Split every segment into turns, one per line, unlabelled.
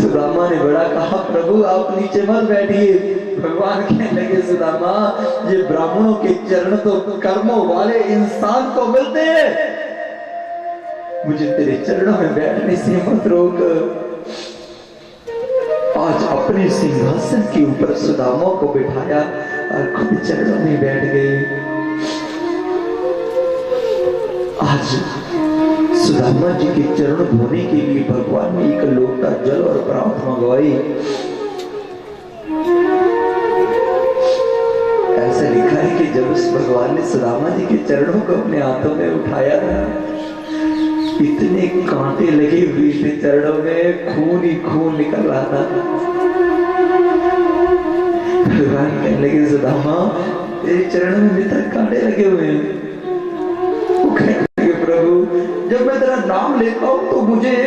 सुदामा ने बड़ा कहा, प्रभु आप नीचे मत बैठिए। भगवान कहने लगे, सुदामा ये ब्राह्मणों के चरण तो कर्मों वाले इंसान को मिलते हैं, मुझे तेरे चरणों में बैठने से मत रोक। आज अपने सिंहासन के ऊपर सुदामा को बिठाया और खुद चरणों में बैठ गए। आज सुदामा जी के चरण धोने के लिए भगवान ने एक लोटा जल और प्रात मंगवाई। ऐसा लिखा है कि जब उस भगवान ने सुदामा जी के चरणों को अपने हाथों में उठाया था, इतने कांटे लगे हुए थे चरणों में, खून ही खून निकल रहा था। भगवान कहने लगे, सुदामा तेरे चरणों में इतने कांटे लगे हुए हैं। वो कहने लगे, प्रभु जब मैं तेरा नाम लेता हूं तो मुझे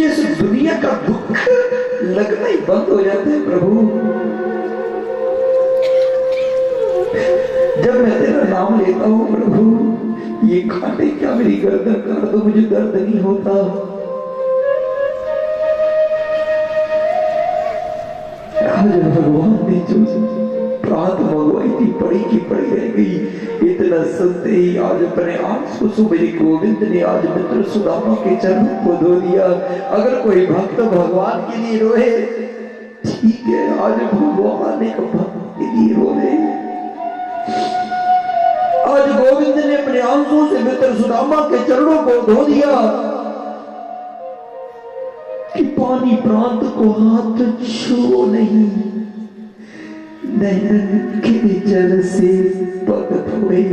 इस दुनिया का दुख लगना ही बंद हो जाता है। प्रभु जब मैं तेरा नाम लेता हूं प्रभु, ये कांटे क्या मेरी गर्दन काट दो, मुझे दर्द नहीं होता। आज भगवान ने जो प्रात मंगवाई थी पड़ी की पड़ी रह गई। इतना सुनते ही आज अपने आंसू मेरे गोविंद ने आज मित्र सुदामा के चरणों को धो दिया। अगर कोई भक्त भगवान के लिए रोए ठीक है, आज भगवान एक भक्त के लिए रोए। आज गोविंद ने अपने आंसू से मित्र सुदामा के चरणों को धो दिया कि पानी प्रांत को हाथ छू नहीं, नैनन के जल से पग धोए।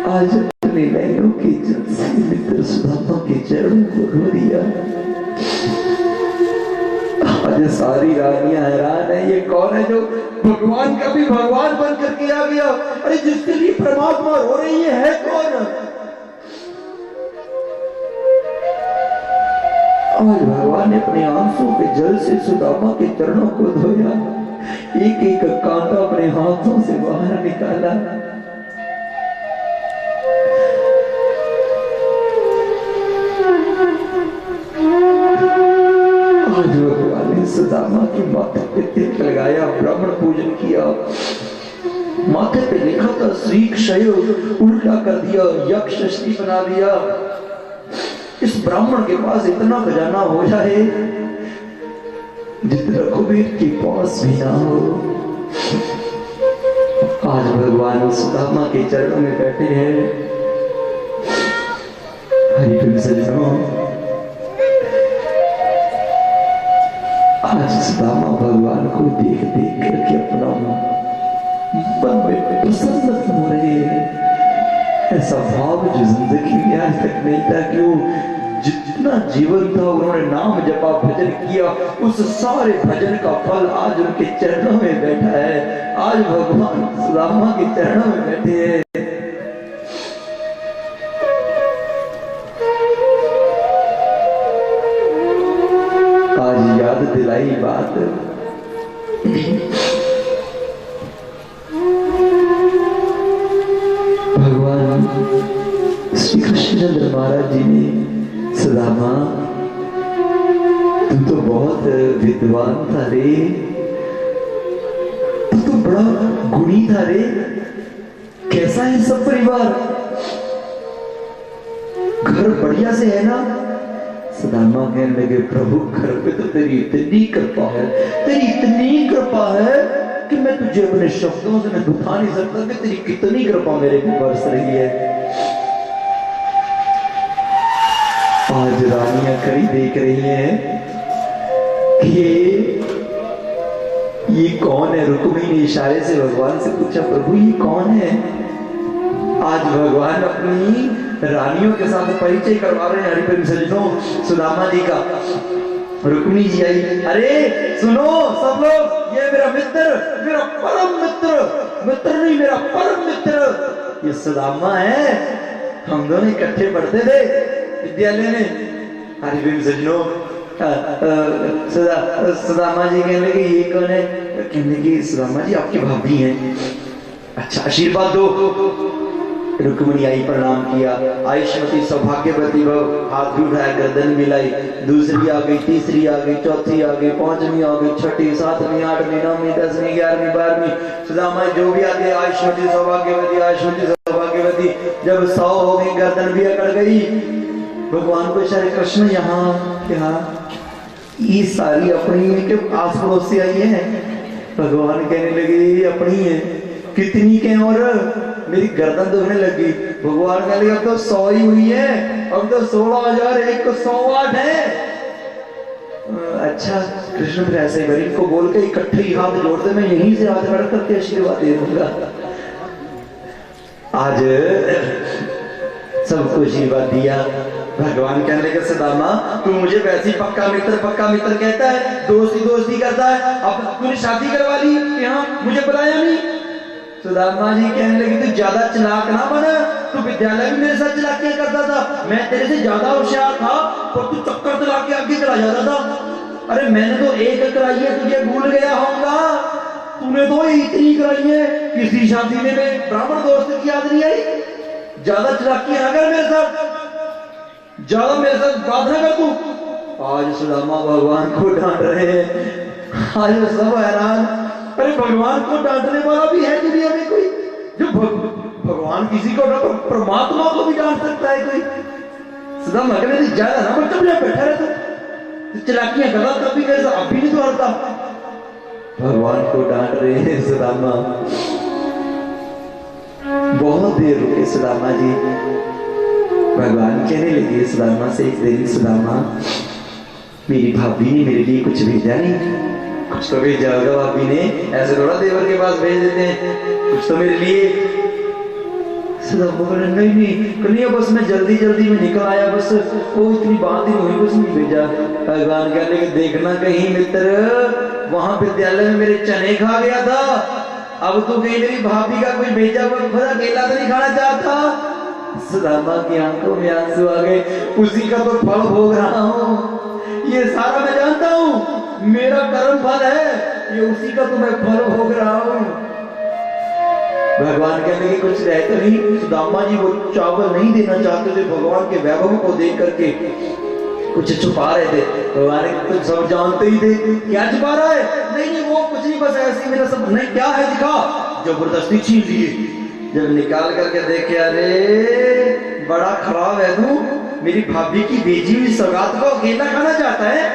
आज अपने नैनों के जल से मित्र सुदामा के चरणों को धो दिया। आज सारी रानियां हैरान है, ये कौन है जो भगवान का भी भगवान बनकर के आ गया? अरे जिसके लिए परमात्मा रो रही है कौन? आज भगवान ने अपने आंसू के जल से सुदामा के चरणों को धोया, एक एक कांटा अपने हाथों से बाहर निकाला। आज भगवान ने सुदामा के माथे पे तिलक लगाया, ब्राह्मण पूजन किया। माथे पे लिखा था श्री क्षय, उल्टा कर दिया, यक्ष श्री बना दिया। इस ब्राह्मण के पास इतना खजाना हो जाए जितना कुबेर के पास भी ना हो। आज भगवान सुदामा के चरणों में बैठे हैं। हरि प्रेम सज्जनों, आज सुदामा भगवान को देख देख करके अपना मन में प्रसन्न हो रहे हैं। ऐसा भाव जो जिंदगी में आज तक नहीं था कि वो जितना जीवन था उन्होंने नाम जपा, भजन किया, उस सारे भजन का फल आज उनके चरणों में बैठा है। आज भगवान सुदामा के चरणों में बैठे हैं। आज याद दिलाई बात, भगवान श्री कृष्णचंद्र महाराज जी ने, सुदामा तू तो बहुत विद्वान था रे, तू तो बड़ा गुणी था रे, कैसा है सब परिवार, घर बढ़िया से है ना? सुदामा कहने लगे, प्रभु घर पे तो तेरी इतनी कृपा है, तेरी इतनी कृपा है कि मैं तुझे अपने शब्दों से मैं बता नहीं सकता कि तेरी कितनी कृपा मेरे पे बरस रही है। आज रानियां खड़ी देख रही हैं कि ये कौन है। रुक्मिणी ने इशारे से भगवान से पूछा, प्रभु ये कौन है? आज भगवान अपनी रानियों के साथ परिचय करवा रहे हैं। हरिप्रेम सज्जनों, सुदामा जी का। रुक्मिणी जी आई, अरे सुनो सब लोग, ये मेरा मित्र, मेरा परम मित्र, मित्र नहीं मेरा परम मित्र, ये सुदामा है। हम दोनों इकट्ठे पढ़ते थे विद्यालय में। हरिप्रेम सज्जनों, सुदामा जी कहने लगे, ये कौन है? कहने लगे, सुदामा जी आपकी भाभी हैं। अच्छा आशीर्वाद दो। रुक्मिणी आई, प्रणाम किया। आयुष्मती सौभाग्यवती भव, हाथ भी उठाया, गर्दन मिलाई। दूसरी आ गई, तीसरी आ गई, चौथी आ गई, पांचवी आ गई, छठी, सातवीं, आठवीं, नौवीं, 10वीं, 11वीं, 12वीं, सुदामा जो भी आते आयुष्मती सौभाग्यवती, आयुष्मती सौभाग्यवती। जब 100 हो गई, गर्दन भी अकड़ गई। भगवान को श्री कृष्ण यहाँ ये सारी अपनी है कि आस पड़ोस से आई है? भगवान कहने लगे अपनी है। कितनी के? और मेरी गर्दन दुखने लगी। भगवान कहने लगे अब तो 100 ही हुई है, अब तो 16,001 को 108 है। अच्छा कृष्ण फिर ऐसे ही इनको बोल के इकट्ठे ही हाथ जोड़ दे, मैं यहीं से हाथ खड़ा करके आशीर्वाद दे दूंगा। आज सबको आशीर्वाद दिया। भगवान कहने लगे सुदामा तू मुझे वैसे ही पक्का मित्र कहता है, दोस्ती करता है, अब तूने शादी करवा ली कि हाँ मुझे बुलाया नहीं। सुदामा जी कहने लगे तू ज्यादा चालाक ना बना, तू विद्यालय में मेरे साथ चालाकियां करता था, मैं तेरे से ज्यादा होशियार था और तू चक्कर चला के आगे चला जाता था। अरे मैंने तो एक कराई है, तुझे भूल गया होगा, तूने तो इतनी कराई है, किसी शादी में ब्राह्मण दोस्त की याद नहीं आई। ज्यादा चालाकी ना कर मेरे साथ, ज्यादा मेरे साथ बात ना कर तू। आज सुदामा भगवान को डांट रहे हैं, आज सब हैरान। अरे भगवान को डांटने वाला भी है दुनिया में कोई? जो भगवान किसी को ना, परमात्मा को भी डांट सकता है कोई? सुदामा कहने ज्यादा ना बच्चा मुझे बैठा रहता, चालाकियां कर रहा तभी कैसा, अभी नहीं तो हरता। भगवान को डांट रहे हैं सुदामा। बहुत देर रुके सुदामा जी। भगवान कहने लगे सुदामा से एक दिन, सुदामा मेरी भाभी ने मेरे लिए कुछ भेजा नहीं? कुछ तो भेजा होगा भाभी ने, ऐसे थोड़ा देवर के पास भेज देते हैं, कुछ तो मेरे लिए। सुदामा बोले नहीं कन्हैया बस मैं जल्दी में निकल आया, बस वो इतनी बात ही हुई, बस नहीं भेजा। भगवान कहने लगे देखना कहीं मित्र वहां विद्यालय में मेरे चने खा गया था, अब तू कहीं मेरी भाभी का कुछ भेजा हुआ खुद अकेला तो नहीं खाना चाहता। सुदामा की आंखों में आंसू आ गए, उसी का तो फल भोग रहा हूँ, ये सारा मैं जानता हूँ, मेरा कर्म फल है, ये उसी का तो मैं फल भोग रहा हूँ। भगवान कहने की कुछ रह तो नहीं। सुदामा जी वो चावल नहीं देना चाहते थे, भगवान के वैभव को देख करके कुछ छुपा रहे थे। भगवान तो सब जानते ही थे, क्या छुपा रहा है? नहीं वो कुछ नहीं, बस ऐसे मेरा सब नहीं, क्या है दिखा। जबरदस्ती छीन लिए, जब निकाल करके देखे अरे बड़ा खराब है तू, मेरी भाभी की भेजी हुई सौगात को अकेला खाना चाहता है।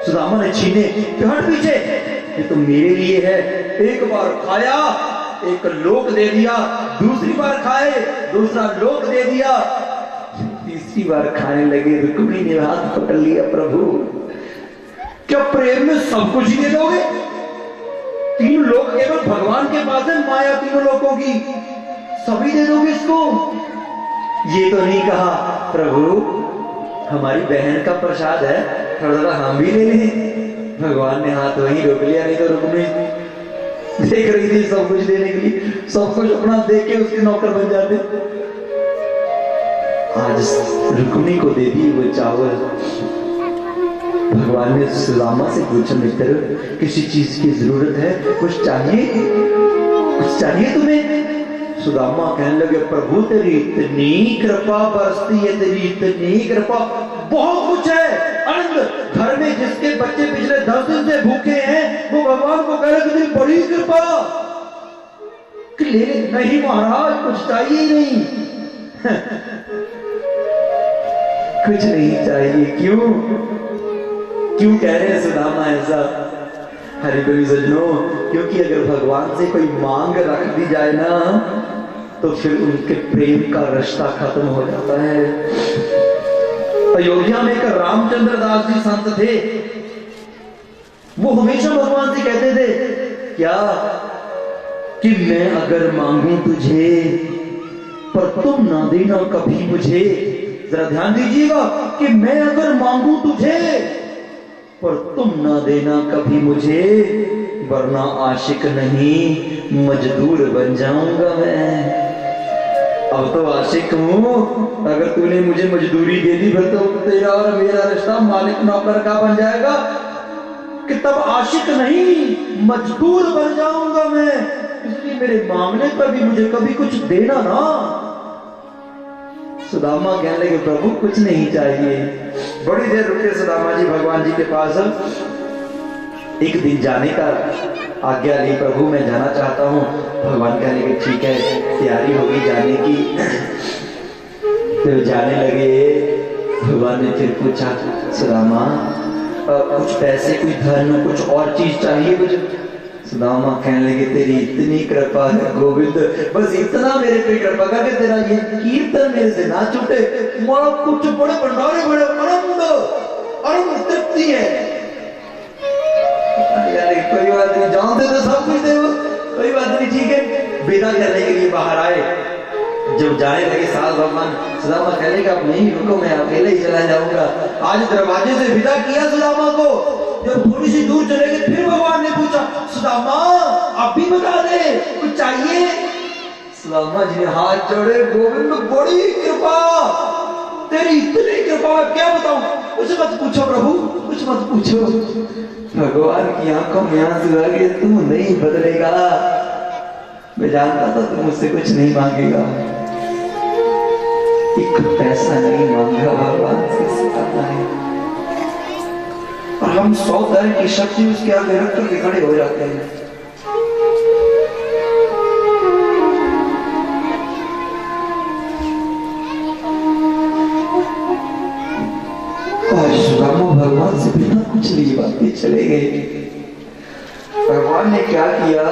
सुदामा ने छीने, हट पीछे, ये तो मेरे लिए है। एक बार खाया, एक लोक दे दिया, दूसरी बार खाए, दूसरा लोक दे दिया, तीसरी बार खाने लगे। रुक्मिणी ने हाथ पकड़ लिया, प्रभु क्या प्रेम में सब कुछ ही दे दोगे? 3 लोग केवल भगवान के पास है, माया तीनों लोगों की, सभी दे दोगे इसको? ये तो नहीं कहा प्रभु हमारी बहन का प्रसाद है, थोड़ा हम भी ले लें। भगवान ने हाथ वहीं रोक लिया, नहीं तो रुक्मिणी देख रही थी सब कुछ देने के लिए, सब कुछ अपना देख के उसके नौकर बन जाते। आज रुक्मिणी को दे दी वो चावल। भगवान ने सुदामा से पूछा मित्र किसी चीज की जरूरत है, कुछ चाहिए तुम्हें? सुदामा कहने लगे प्रभु तेरी इतनी कृपा बरसती है, तेरी इतनी कृपा, बहुत कुछ है आनंद। घर में जिसके बच्चे पिछले 10 दिन से भूखे हैं वो भगवान को कह रहे तेरी बड़ी कृपा। नहीं महाराज कुछ चाहिए ही नहीं। कुछ नहीं चाहिए, क्यों कह रहे हैं सुदामा ऐसा? हरि प्रेमी सज्जनों, क्योंकि अगर भगवान से कोई मांग रख दी जाए ना तो फिर उनके प्रेम का रिश्ता खत्म हो जाता है। अयोध्या में एक रामचंद्र दास जी संत थे, वो हमेशा भगवान से कहते थे क्या कि मैं अगर मांगू तुझे पर तुम ना देना कभी मुझे। जरा ध्यान दीजिएगा कि मैं अगर मांगू तुझे पर तुम ना देना कभी मुझे, वरना आशिक नहीं मजदूर बन जाऊंगा मैं। अब तो आशिक हूं, अगर तूने मुझे मजदूरी दे दी फिर तो तेरा और मेरा रिश्ता मालिक नौकर का बन जाएगा, कि तब आशिक नहीं मजदूर बन जाऊंगा मैं। इसलिए मेरे मांगने पर भी मुझे कभी कुछ देना ना। सुदामा कहने लगे प्रभु कुछ नहीं चाहिए। बड़ी देर रुके सुदामा जी भगवान जी के पास। एक दिन जाने का आज्ञा ली, प्रभु मैं जाना चाहता हूँ। भगवान कहने लगे ठीक है, तैयारी होगी जाने की। फिर जाने लगे। भगवान ने फिर पूछा सुदामा कुछ पैसे, कोई धन, कुछ और चीज चाहिए मुझे? सुदामा कहने लगे तेरी इतनी कृपा है गोविंद, बस इतना मेरे पे कृपा कर कि तेरा ये कीर्तन मेरे से ना छूटे। मोरा कुछ बड़े भंडारे, बड़े आनंद तृप्ति है। कोई बात नहीं, जानते तो सब कुछ थे वो, कोई बात नहीं ठीक है। विदा करने के लिए बाहर आए। जब जाने लगे साल भगवान, सुदामा कहने लगे अब नहीं रुको, मैं अकेले ही चला जाऊंगा। आज दरवाजे से विदा किया सुदामा को। जब थोड़ी सी दूर चले गए फिर भगवान ने पूछा सुदामा आप भी बता दे कुछ चाहिए? सुदामा जी ने हाथ जोड़े, गोविंद बड़ी कृपा, तेरी इतनी कृपा मैं क्या बताऊं, कुछ मत पूछो प्रभु, कुछ मत पूछो। भगवान की आंखों में आंसू आ गए, तू नहीं बदलेगा, मैं जानता था तू मुझसे कुछ नहीं मांगेगा। एक पैसा नहीं मांगा भगवान से, सिखाना है। और हम 100 तरह की शक्ति उसके आगे रख करके खड़े हो जाते हैं। आज सुदामा भगवान से बिना कुछ लिए बातें चले गए। भगवान ने क्या किया,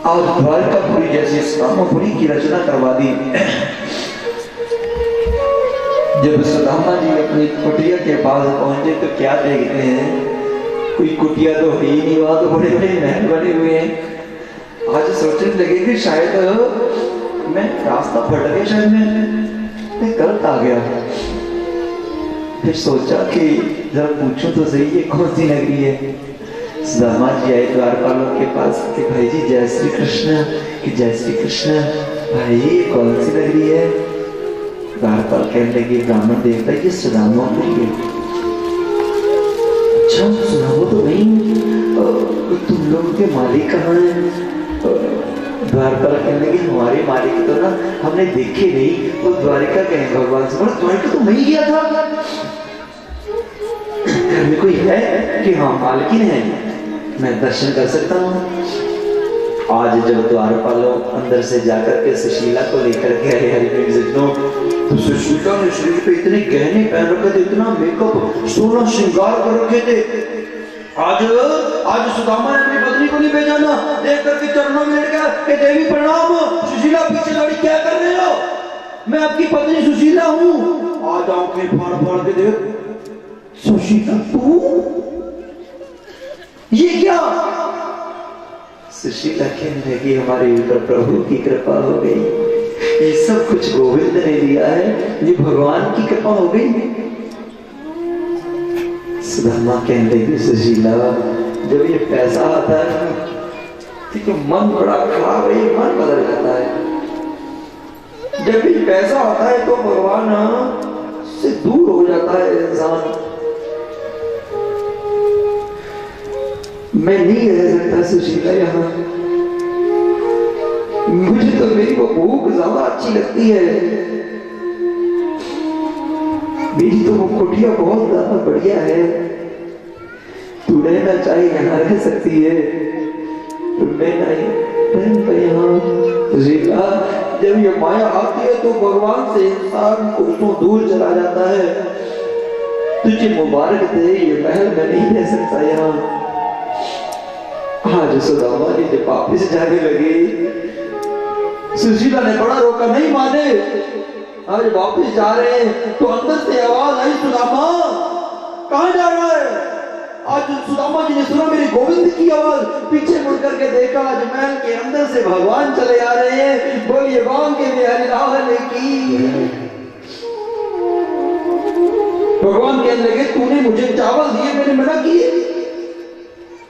और द्वारकापुरी जैसी सुदामापुरी की रचना करवा दी। जब सुदामा जी अपनी कुटिया के पास पहुंचे तो क्या देखते हैं, कोई कुटिया तो है ही नहीं, वहां तो बड़े बड़े महल बने हुए हैं। आज सोचने लगे कि शायद मैं रास्ता भटक गया, शायद मैं गलत आ गया। फिर सोचा कि जरा पूछूं तो सही ये कौन सी नगरी है। सुदामा जी आए द्वारपालों के पास कि भाई जी जय श्री कृष्ण, कि जय श्री कृष्ण, भाई ये कौन सी नगरी है? द्वारपाल कहने लगे ब्राह्मण देवता ये सुदामापुरी है। अच्छा सुदामा तो नहीं, तुम लोग के मालिक कहाँ हैं? द्वारपाल कहने लगे हमारे मालिक तो ना हमने देखे नहीं, वो द्वारिका कहें भगवान से। द्वारिका तो मैं गया था, घर में कोई है कि हाँ मालकिन है, मैं दर्शन कर सकता हूँ। आज जब द्वारपालों अंदर से जाकर के सुशीला को लेकर के आए हरिप्रिय, तो सुशीला ने शरीर पे इतने गहने पहन रखे थे, इतना मेकअप, सोना श्रृंगार कर रखे थे। आज सुदामा ने अपनी पत्नी को नहीं भेजा ना, देख करके चरणों में लेट गया कि देवी प्रणाम, सुशीला पीछे लड़ी क्या कर रहे हो? मैं आपकी पत्नी सुशीला हूँ। आज आंखें फाड़ फाड़ के देख, सुशीला तू ये क्या? सुशीला कहने लगी हमारे ऊपर प्रभु की कृपा हो गई, ये सब कुछ गोविंद ने दिया है, ये भगवान की कृपा हो गई। सुदामा कहने लगी सुशीला जब ये पैसा आता है तो मन बड़ा खराब है, ये मन बदल जाता है। जब भी पैसा आता है तो भगवान से दूर हो जाता है इंसान। मैं नहीं रह सकता सुशीला यहाँ, मुझे तो मेरी वो भूख ज्यादा अच्छी लगती है, मेरी तो वो कुटिया बहुत ज्यादा बढ़िया है, तू रहना चाहे यहाँ रह सकती है, तो मैं नहीं यहाँ। सुशीला जब ये माया आती है तो भगवान से इंसान कोसों दूर चला जाता है। तुझे मुबारक दे, ये महल में नहीं रह सकता यहाँ। आज सुदामा जी जब वापिस जाने लगे, सुशीला ने बड़ा रोका, नहीं माने। आज वापिस जा रहे हैं तो अंदर से आवाज आई, सुदामा कहाँ जा रहा है? आज सुदामा जी ने सुना मेरी गोविंद की आवाज, पीछे मुड़ करके देखा, आज महल के अंदर से भगवान चले आ रहे हैं। बोलिए बांके बिहारी लाल की। भगवान कहने लगे तूने मुझे चावल दिए, मैंने मना किए,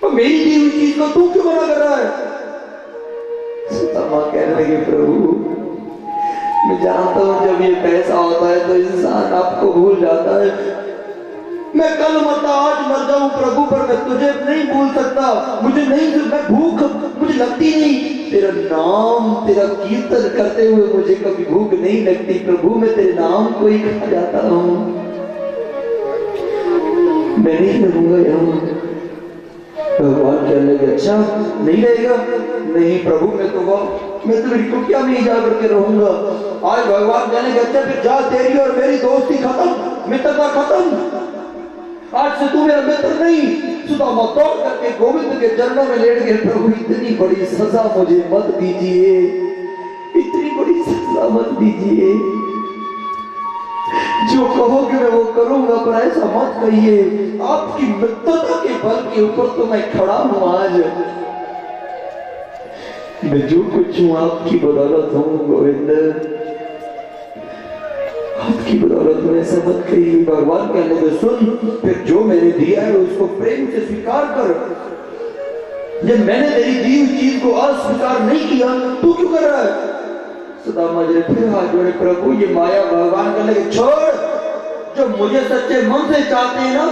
तो मेरी दी हुई चीज को तू क्यों मना कर रहा है? सुदामा कहने लगे प्रभु मैं जानता हूं जब ये पैसा होता है तो इंसान आपको भूल जाता है, मैं कल मरता आज मर जाऊं प्रभु, पर मैं तुझे नहीं भूल सकता। मुझे नहीं, मैं भूख मुझे लगती नहीं। तेरा नाम तेरा कीर्तन करते हुए मुझे कभी भूख नहीं लगती प्रभु। मैं तेरे नाम को ही खा जाता हूं। मैं नहीं रहूंगा यहाँ। भगवान कहने लगे अच्छा नहीं रहेगा? नहीं प्रभु, मैं तो मेरी कुटिया में ही जाकर के रहूंगा। आज भगवान कहने लगे अच्छा फिर जा, तेरी और मेरी दोस्ती खत्म, मित्रता खत्म। आज से तू मेरा मित्र नहीं। सुदामा दौड़ करके गोविंद के चरणों में लेट गए। प्रभु इतनी बड़ी सजा मुझे मत दीजिए, इतनी बड़ी सजा मत दीजिए। जो कहोगे मैं वो करूंगा, पर ऐसा मत कहिए। आपकी मित्रता के बल के ऊपर तो मैं खड़ा हूं। आज मैं जो कुछ हूं आपकी बदौलत हूं गोविंद, आपकी बदौलत में ऐसा मत कहिए। भगवान कहने लगे सुन, फिर जो मैंने दिया है उसको प्रेम से स्वीकार कर। जब मैंने तेरी दी हुई चीज को अस्वीकार नहीं किया, तू क्यों कर रहा है? सुदामा जी फिर हाथ जोड़े, प्रभु ये माया। भगवान कहने लगे छोड़, जो मुझे सच्चे मन से चाहते हैं ना,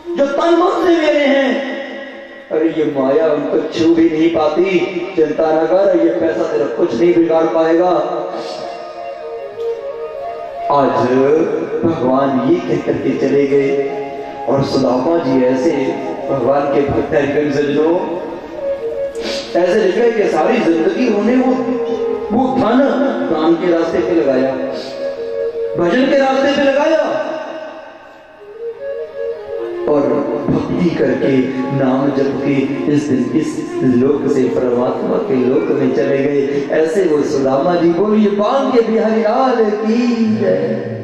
जो तन मन से मेरे हैं, अरे ये माया उनको छू भी नहीं पाती। चिंता न कर, ये पैसा तेरा कुछ नहीं बिगाड़ पाएगा। आज भगवान ये कहकर के चले गए और सुदामा जी ऐसे भगवान के भक्त सज्जनों ऐसे निकले कि सारी जिंदगी उन्हें वो धन दान के रास्ते पे लगाया, भजन के रास्ते पे लगाया और भक्ति करके नाम जप के इस लोक से परमात्मा के लोक में चले गए। ऐसे वो सुदामा जी बोलिए बांके बिहारी लाल की जय।